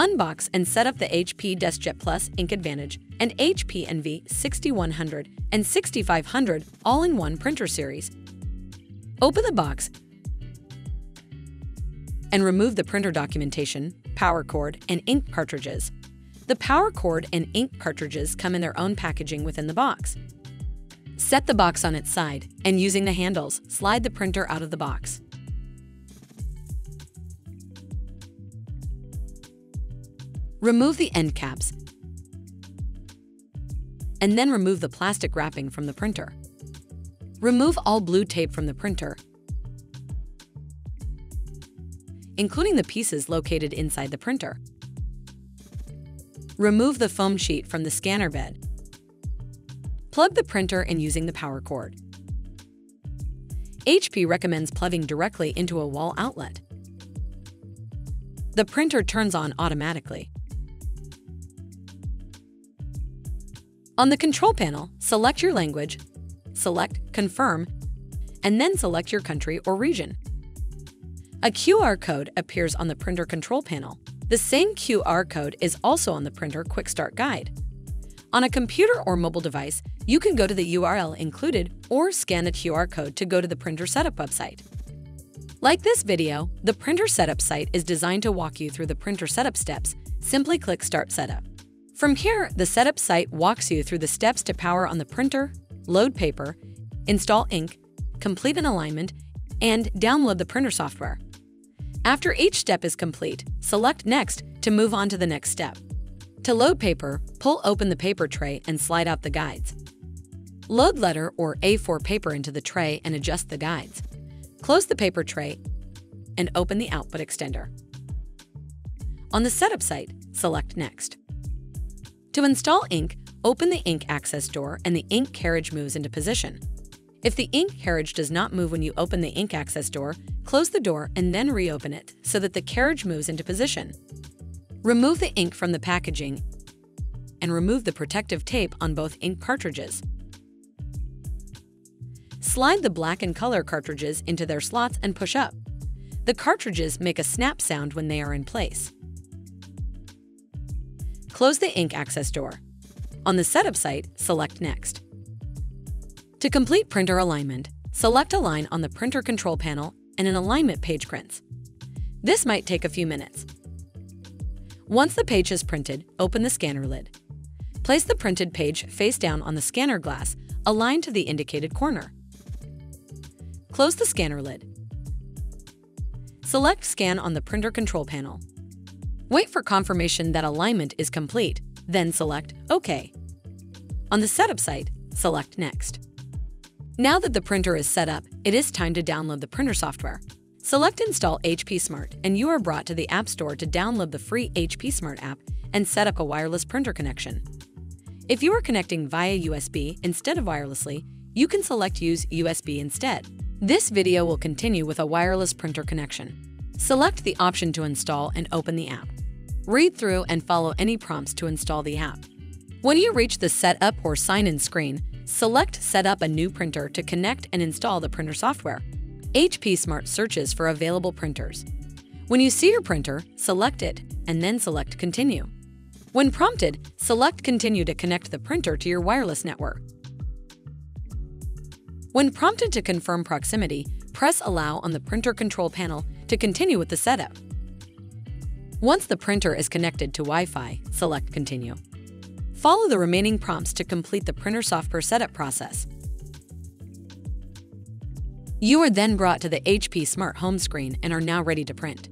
Unbox and set up the HP DeskJet Plus Ink Advantage and HP Envy 6100 and 6500 all-in-one printer series. Open the box and remove the printer documentation, power cord, and ink cartridges. The power cord and ink cartridges come in their own packaging within the box. Set the box on its side, and using the handles, slide the printer out of the box. Remove the end caps, and then remove the plastic wrapping from the printer. Remove all blue tape from the printer, including the pieces located inside the printer. Remove the foam sheet from the scanner bed. Plug the printer in using the power cord. HP recommends plugging directly into a wall outlet. The printer turns on automatically. On the control panel, select your language, select Confirm, and then select your country or region. A QR code appears on the printer control panel. The same QR code is also on the printer Quick Start Guide. On a computer or mobile device, you can go to the URL included or scan the QR code to go to the printer setup website. Like this video, the printer setup site is designed to walk you through the printer setup steps. Simply click Start Setup. From here, the setup site walks you through the steps to power on the printer, load paper, install ink, complete an alignment, and download the printer software. After each step is complete, select Next to move on to the next step. To load paper, pull open the paper tray and slide out the guides. Load letter or A4 paper into the tray and adjust the guides. Close the paper tray and open the output extender. On the setup site, select Next. To install ink, open the ink access door and the ink carriage moves into position. If the ink carriage does not move when you open the ink access door, close the door and then reopen it so that the carriage moves into position. Remove the ink from the packaging and remove the protective tape on both ink cartridges. Slide the black and color cartridges into their slots and push up. The cartridges make a snap sound when they are in place. Close the ink access door. On the setup site, select Next. To complete printer alignment, select Align on the printer control panel and an alignment page prints. This might take a few minutes. Once the page is printed, open the scanner lid. Place the printed page face down on the scanner glass, aligned to the indicated corner. Close the scanner lid. Select Scan on the printer control panel. Wait for confirmation that alignment is complete, then select OK. On the setup site, select Next. Now that the printer is set up, it is time to download the printer software. Select Install HP Smart and you are brought to the App Store to download the free HP Smart app and set up a wireless printer connection. If you are connecting via USB instead of wirelessly, you can select Use USB instead. This video will continue with a wireless printer connection. Select the option to install and open the app. Read through and follow any prompts to install the app. When you reach the Setup or Sign In screen, select Set up a new printer to connect and install the printer software. HP Smart searches for available printers. When you see your printer, select it and then select Continue. When prompted, select Continue to connect the printer to your wireless network. When prompted to confirm proximity, press Allow on the printer control panel to continue with the setup. Once the printer is connected to Wi-Fi, select Continue. Follow the remaining prompts to complete the printer software setup process. You are then brought to the HP Smart home screen and are now ready to print.